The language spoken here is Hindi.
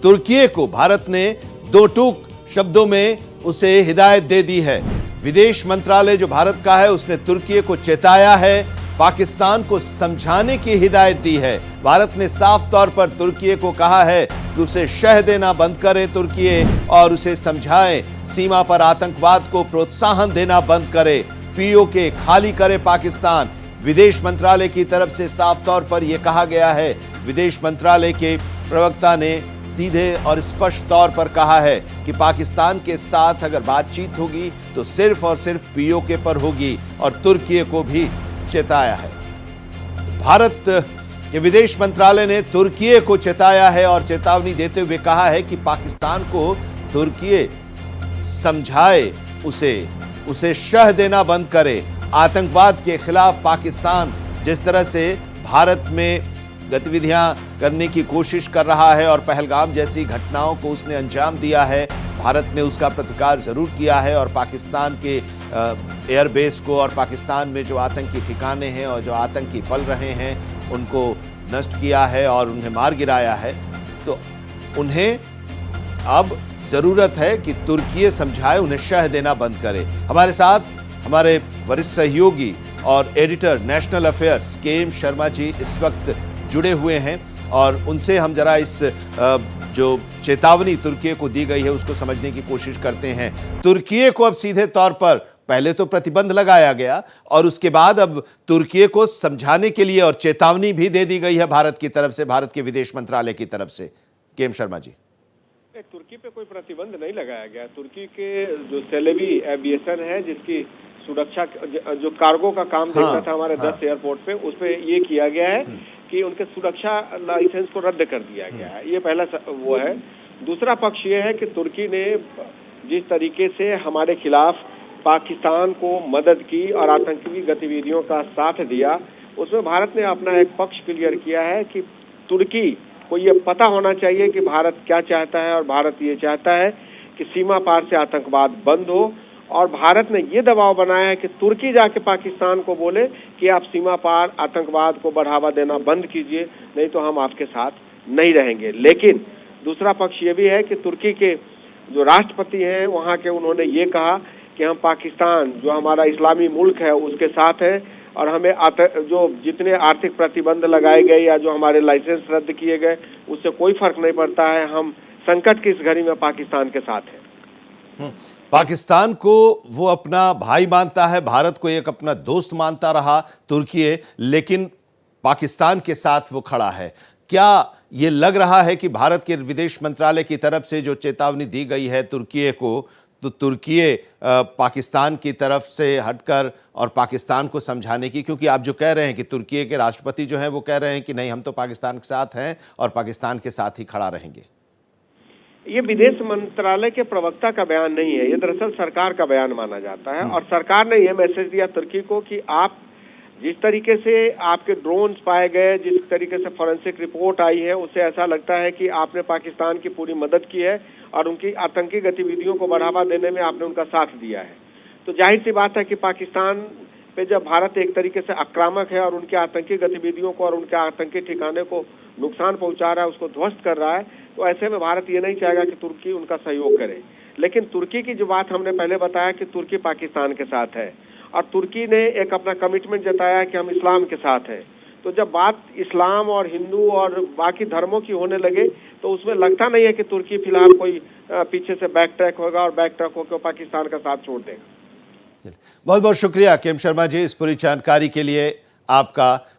तुर्की को भारत ने दो टूक शब्दों में उसे हिदायत दे दी है। विदेश मंत्रालय जो भारत का है उसने तुर्की को चेताया है, पाकिस्तान को समझाने की हिदायत दी है। भारत ने साफ तौर पर तुर्की को कहा है कि उसे शह देना बंद करे तुर्की और उसे समझाए, सीमा पर आतंकवाद को प्रोत्साहन देना बंद करे, पीओके खाली करे पाकिस्तान। विदेश मंत्रालय की तरफ से साफ तौर पर यह कहा गया है। विदेश मंत्रालय के प्रवक्ता ने सीधे और स्पष्ट तौर पर कहा है कि पाकिस्तान के साथ अगर बातचीत होगी तो सिर्फ और सिर्फ पीओके पर होगी और तुर्की को भी चेताया है। भारत के विदेश मंत्रालय ने तुर्की को चेताया है और चेतावनी देते हुए कहा है कि पाकिस्तान को तुर्की समझाए, उसे शह देना बंद करे। आतंकवाद के खिलाफ पाकिस्तान जिस तरह से भारत में गतिविधियां करने की कोशिश कर रहा है और पहलगाम जैसी घटनाओं को उसने अंजाम दिया है, भारत ने उसका प्रतिकार जरूर किया है और पाकिस्तान के एयरबेस को और पाकिस्तान में जो आतंकी ठिकाने हैं और जो आतंकी पल रहे हैं उनको नष्ट किया है और उन्हें मार गिराया है। तो उन्हें अब जरूरत है कि तुर्की समझाए, उन्हें शह देना बंद करे। हमारे साथ हमारे वरिष्ठ सहयोगी और एडिटर नेशनल अफेयर्स के एम शर्मा जी इस वक्त जुड़े हुए हैं और उनसे हम जरा इस जो चेतावनी तुर्की को दी गई है उसको समझने की कोशिश करते हैं। तुर्की को अब सीधे तौर पर पहले तो प्रतिबंध लगाया गया और उसके बाद अब तुर्की को समझाने के लिए और चेतावनी भी दे दी गई है भारत की तरफ से, भारत के विदेश मंत्रालय की तरफ से। के एम शर्मा जी, तुर्की पे कोई प्रतिबंध नहीं लगाया गया। तुर्की के जो सेलेवी एविएशन है जिसकी सुरक्षा जो कार्गो का काम देखता था हमारे 10 एयरपोर्ट पे, उस पे ये किया गया है कि उनके सुरक्षा लाइसेंस को रद्द कर दिया गया है। ये पहला वो है। दूसरा पक्ष ये है कि तुर्की ने जिस तरीके से हमारे खिलाफ पाकिस्तान को मदद की और आतंकी गतिविधियों का साथ दिया, उसमें भारत ने अपना एक पक्ष क्लियर किया है कि तुर्की को ये पता होना चाहिए कि भारत क्या चाहता है और भारत ये चाहता है कि सीमा पार से आतंकवाद बंद हो। और भारत ने ये दबाव बनाया है कि तुर्की जाके पाकिस्तान को बोले कि आप सीमा पार आतंकवाद को बढ़ावा देना बंद कीजिए, नहीं तो हम आपके साथ नहीं रहेंगे। लेकिन दूसरा पक्ष ये भी है कि तुर्की के जो राष्ट्रपति हैं वहाँ के, उन्होंने ये कहा कि हम पाकिस्तान जो हमारा इस्लामी मुल्क है उसके साथ है और हमें जो जितने आर्थिक प्रतिबंध लगाए गए या जो हमारे लाइसेंस रद्द किए गए उससे कोई फर्क नहीं पड़ता है, हम संकट की इस घड़ी में पाकिस्तान के साथ हैं। पाकिस्तान को वो अपना भाई मानता है, भारत को एक अपना दोस्त मानता रहा तुर्की, लेकिन पाकिस्तान के साथ वो खड़ा है। क्या ये लग रहा है कि भारत के विदेश मंत्रालय की तरफ से जो चेतावनी दी गई है तुर्की को, तो तुर्की पाकिस्तान की तरफ से हटकर और पाकिस्तान को समझाने की, क्योंकि आप जो कह रहे हैं कि तुर्की के राष्ट्रपति जो हैं वो कह रहे हैं कि नहीं, हम तो पाकिस्तान के साथ हैं और पाकिस्तान के साथ ही खड़ा रहेंगे। ये विदेश मंत्रालय के प्रवक्ता का बयान नहीं है, ये दरअसल सरकार का बयान माना जाता है। और सरकार ने यह मैसेज दिया तुर्की को कि आप जिस तरीके से आपके ड्रोन्स पाए गए, जिस तरीके से फॉरेंसिक रिपोर्ट आई है, उससे ऐसा लगता है कि आपने पाकिस्तान की पूरी मदद की है और उनकी आतंकी गतिविधियों को बढ़ावा देने में आपने उनका साथ दिया है। तो जाहिर सी बात है कि पाकिस्तान पे जब भारत एक तरीके से आक्रामक है और उनकी आतंकी गतिविधियों को और उनके आतंकी ठिकाने को नुकसान पहुंचा रहा है, उसको ध्वस्त कर रहा है, तो ऐसे में भारत ये नहीं चाहेगा कि तुर्की उनका सहयोग करे। लेकिन तुर्की की जो बात हमने पहले बताया कि तुर्की पाकिस्तान के साथ है और तुर्की ने एक अपना कमिटमेंट जताया कि हम इस्लाम के साथ हैं। तो जब बात इस्लाम और हिंदू और बाकी धर्मों की होने लगे तो उसमें लगता नहीं है कि तुर्की फिलहाल कोई पीछे से बैक ट्रैक होगा और बैक ट्रैक होकर पाकिस्तान का साथ छोड़ देगा। बहुत बहुत शुक्रिया के एम शर्मा जी इस पूरी जानकारी के लिए आपका।